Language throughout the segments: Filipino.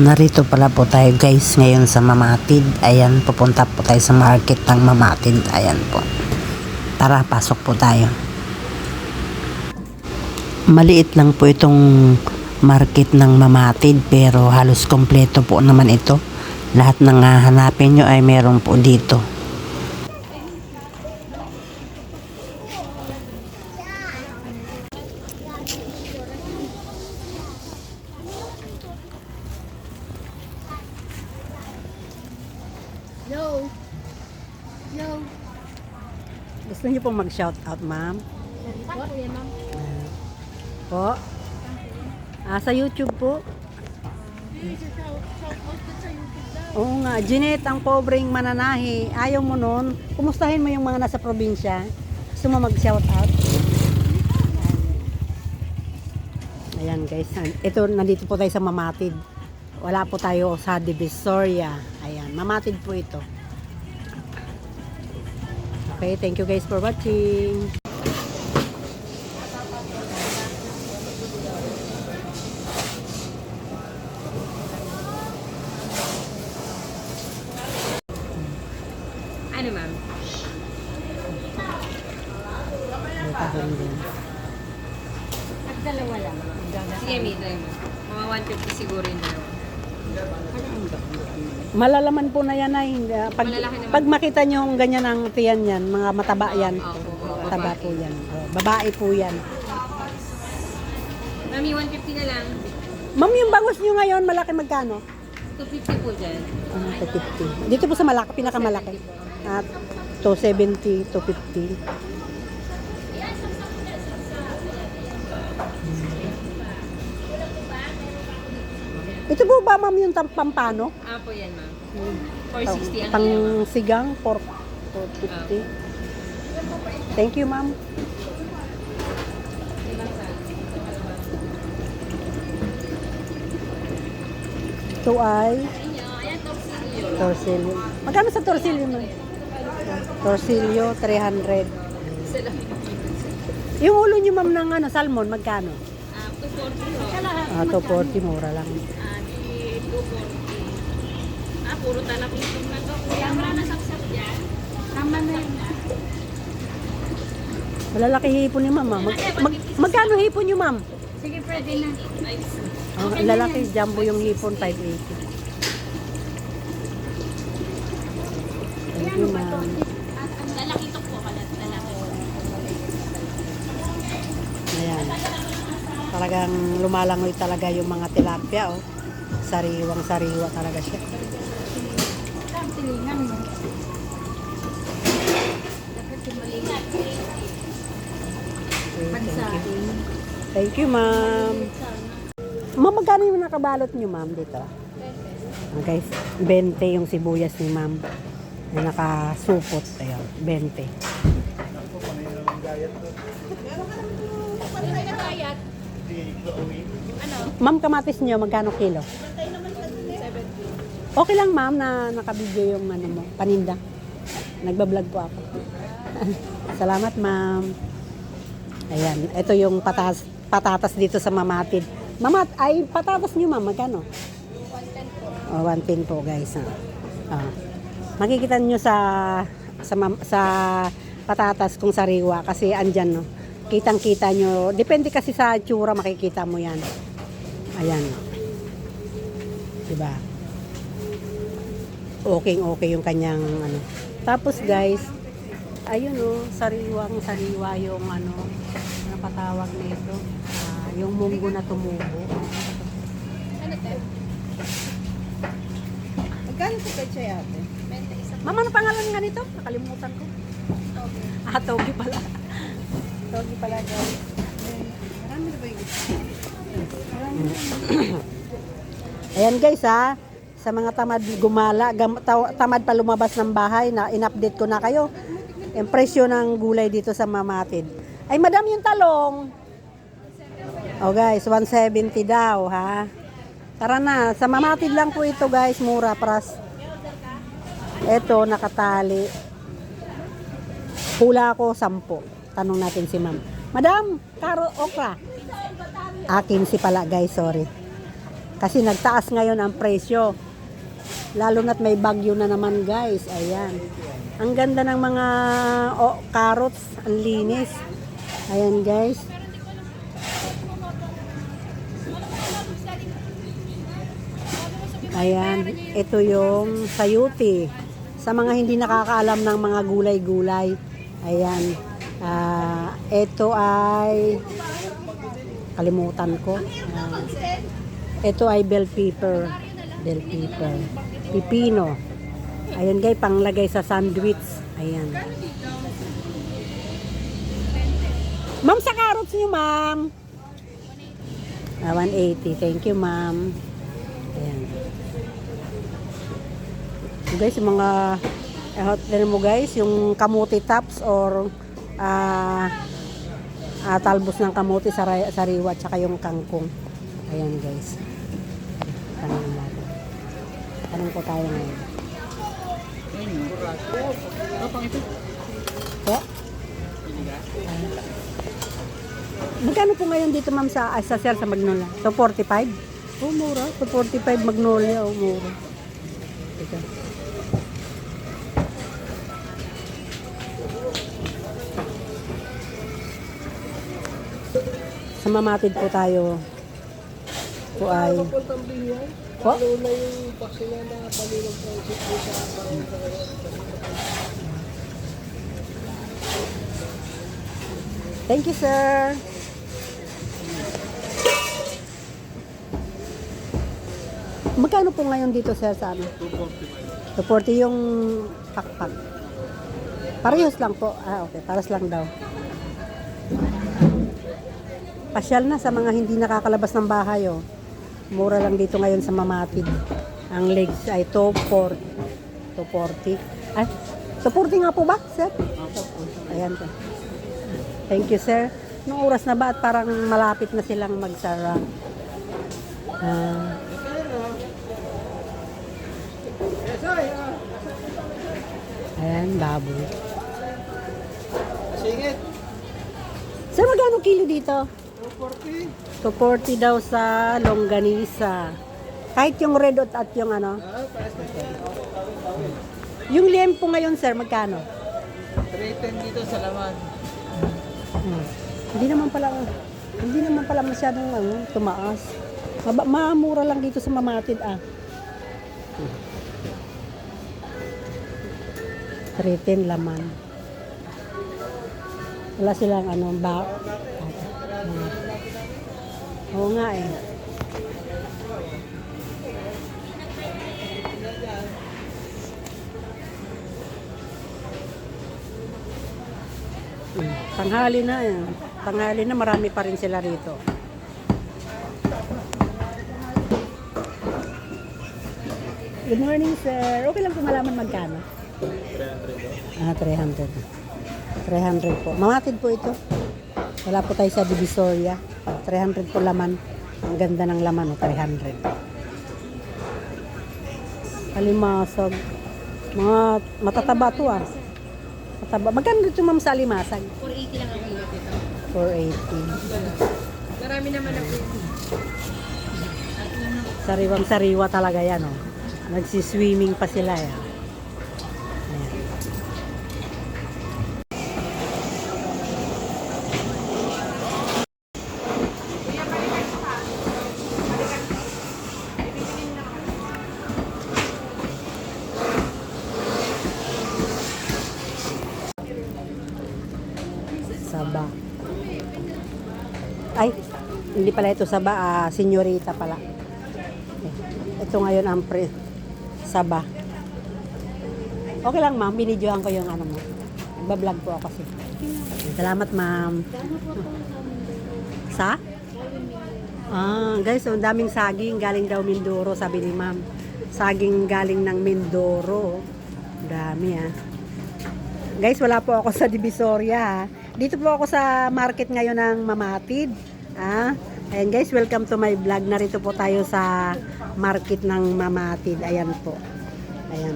Narito pala po tayo guys ngayon sa Mamatid. Ayan, pupunta po tayo sa market ng Mamatid. Ayan po. Tara, pasok po tayo. Maliit lang po itong market ng Mamatid pero halos kompleto po naman ito. Lahat ng hahanapin nyo ay meron po dito. Yo. Yo. Gusto niyo pong mag-shout out, ma'am? Po, yan, ma'am. Po? Sa YouTube po? Oo nga, Jeanette, ang pobreng mananahi. Ayaw mo nun. Kumustahin mo yung mga nasa probinsya. Gusto mo mag-shout out? Ayan guys, ito nandito po tayo sa Mamatid. Wala po tayo sa Divisoria. Ayan, Mamatid po ito. Okay, thank you guys for watching. Ano, ma'am? Nagdalawa lang. Sige, may try mo. Mga 150 siguro yung dalawa. Malalaman po na yan ay pag, Malalaki naman. pag makita nyo yung ganyan ang tiyan yan, mga mataba yan. Oo, Mataba babae. po yan. Babae po yan. Mami, 150 na lang. Ma'am, yung bangus nyo ngayon, malaki magkano? 250 po dyan. 250. Dito po sa malaki, pinakamalaki. At 270, 250. Ito po ba ma'am yung pampano? Po yan, ma'am. 460 ang Pang kilo. sigang, 450. Thank you ma'am. Ito ay torsilyo. Magkano sa torsilyo mo? Torsilyo, 300. Yung ulo niyo ma'am ng ano, salmon, magkano? 240 240, mura lang. 240. Puro talapin itong na to. Kuya, wala na saksak dyan. Tama na yun. Malalaki hipon ni ma'am. Magkano hipon niyo ma'am? Sige, pwede na. Lalaki, jumbo yung hipon, 580. Thank you ma'am. Lalaki ito po. Lalaki. Ayan. Talagang lumalangoy talaga yung mga tilapia, oh. Sariwang-sariwa talaga siya. Tilingan mo. Dapat tumalingan. Okay, thank you ma'am. Ma'am, magkano yung nakabalot nyo ma'am dito? Guys, 20 yung sibuyas ni ma'am. Na nakasupot. Ayan, 20. Ma'am, kamatis nyo, magkano kilo? Okay lang ma'am na nakabidyo yung ano mo, paninda. Nagbablog po ako. Salamat ma'am. Ayan, ito yung patatas dito sa Mamatid. Ay patatas nyo ma'am, magkano? 110 po. 110 po guys. Makikita nyo sa patatas kung sariwa kasi andyan, no. Kitang-kita nyo. Depende kasi sa tsura, makikita mo yan. Ayan. Diba? Okay yung kanyang ano. Tapos guys, ayun, oh, sariwang-sariwa yung ano, napatawag nito. Yung munggo na tumubo. Ano tayo? Magkano po kayo siya ate? Mama, ano pangalan nga nito? Nakalimutan ko. Togi pala. Togi pala guys. Marami na ba yung Ayan guys sa mga tamad gumala, tamad pa lumabas ng bahay, na in-update ko na kayo. Yung presyo ng gulay dito sa Mamatid. Ay madam, yung talong. Oh guys, 170 daw ha. Tara na, sa Mamatid lang po ito guys, mura pras. Ito nakatali. Hula ko 10. Tanong natin si ma'am. Madam, okra. 15 pala guys, sorry. Kasi nagtaas ngayon ang presyo. Lalo na't may bagyo na naman guys. Ayan. Ang ganda ng mga carrots. Ang linis. Ayan guys. Ayan. Ito yung sayuti. Sa mga hindi nakakaalam ng mga gulay-gulay. Ayan. Ito ay kalimutan ko. Ito ay bell pepper. Bell pepper. Pipino. Ayan guys, panglagay sa sandwich. Ayan. Ma'am, sa carrots niyo, ma'am. 180. Thank you, ma'am. Ayan. So guys, yung mga tignan mo guys, yung kamuti tops or talbos ng kamuti sariwa tsaka yung kangkong. Ayan guys. Tanong natin. Tanong po tayo ngayon. Po? Magkano po ngayon dito ma'am sa sir sa Magnolia? 245? Oh, mura. 245 Magnolia. Oh, mura. Ito. Sa Mamatid po tayo. Po ay po? Thank you, sir. Magkano po ngayon dito, sir, sa ano? 240 yung pakpak. Parehas lang po. Okay. Paras lang daw. Pasyal na sa mga hindi nakakalabas ng bahay, oh. Mura lang dito ngayon sa Mamatid. Ang legs ay 240. 240. Ay, 240 nga po ba, sir? Ayan po. Thank you, sir. Nung oras na ba at parang malapit na silang magsara? Ayan, baboy. Singit. Sir, magkano kilo dito? 240. 240 daw sa longganisa. Kahit yung red at yung ano? Yung liempo ngayon, sir, magkano? 310 dito sa laman. Hindi naman pala masyadong tumaas. Mamura lang dito sa Mamatid 310 laman. Wala silang Oo nga eh. Tanghali na eh. Tanghali na, marami pa rin sila rito. Good morning, sir. Okay lang po malaman magkano? 300. 300 po. Mamatid po ito. Wala po tayo sa Divisoria. 300 po laman. Ang ganda ng laman, 300. Alimasag. Mga matataba to Mataba. Magkano dito ma'am sa alimasag? 480 lang ang kilo dito. 480. Marami naman ako. Sariwang-sariwa talaga yan, oh. Nagsiswimming pa sila, eh. Ayan. Saba. Ay, hindi pala ito saba, senyorita pala. Ito ngayon ang saba. Okay lang ma'am, binidyohan ko yung ano mo. Nagbablog po ako kasi. Salamat ma'am. Sa? Guys, ang daming saging galing daw Mindoro, sabi ni ma'am. Saging galing ng Mindoro. Dami Guys, wala po ako sa Divisoria. Dito po ako sa market ngayon ng Mamatid. Ayan guys, welcome to my vlog. Narito po tayo sa market ng Mamatid. Ayan po. Ayan.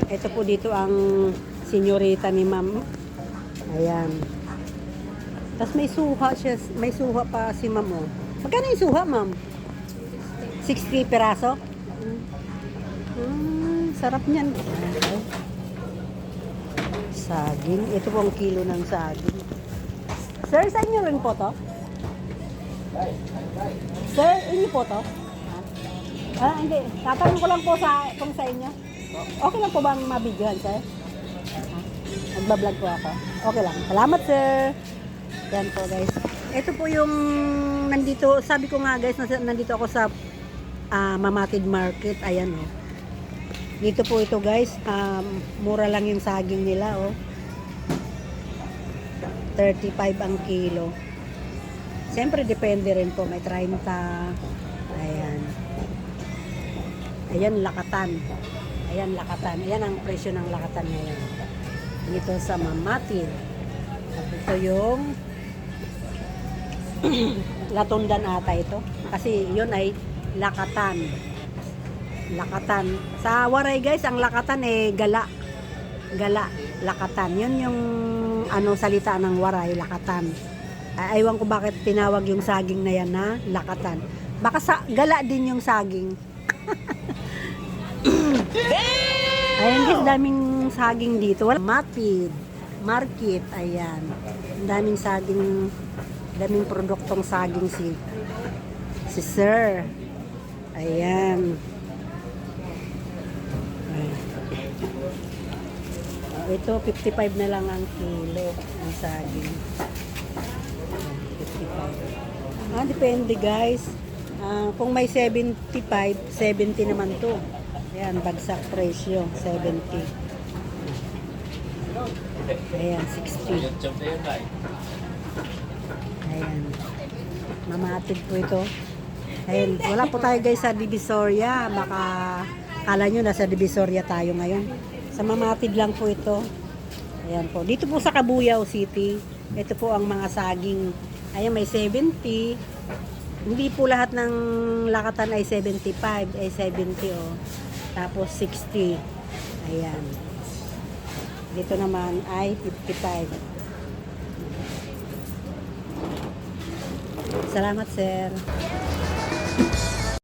Ito po dito ang senyorita ni ma'am. Ayan. Tapos may suha siya, may suha pa si ma'am oh. Magkano yung suha, ma'am? 60 peraso? Sarap niyan. Saging. Ito po ang kilo ng saging. Sir, sa inyo rin po to? Sir, inyo po to? Hindi. Tatanong ko lang po kung sa inyo. Okay lang po bang mabidyohan, sir? Nagbablog po ako. Okay lang. Salamat, sir. Yan po, guys. Ito po yung nandito. Sabi ko nga, guys, nandito ako sa Mamatid Market. Ayan, oh. Dito po ito, guys. Mura lang yung saging nila, oh. 35 ang kilo. Siyempre, depende rin po. May 30. Ayan. Ayan, lakatan. Ayan, lakatan. Ayan ang presyo ng lakatan ngayon. Dito sa Mamatid. At ito yung latundan ata ito. Kasi yun ay lakatan. Lakatan. Sa Waray, guys, ang lakatan gala. Gala. Lakatan. Yun yung salita ng Waray, lakatan. Aywan ko bakit tinawag yung saging na yan na lakatan. Baka gala din yung saging. Ayan guys, daming saging dito. Mamatid Market, ayan. Daming saging, daming produktong saging si sir. Ayan. Ito, 55 na lang ang kilo ng saging. 55. Depende guys. Kung may 75, 70 naman to. Ayan, bagsak presyo, 70. Ayan, 60. Ayan. Mamatid po ito. Ayan, wala po tayo guys sa Divisoria. Baka kala nyo nasa Divisoria tayo ngayon. Sa Mamatid lang po ito. Ayan po. Dito po sa Cabuyao City. Ito po ang mga saging. Ayan, may 70. Hindi po lahat ng lakatan ay 75. Ay 70 oh. Tapos 60. Ayan. Dito naman ay 55. Salamat, sir.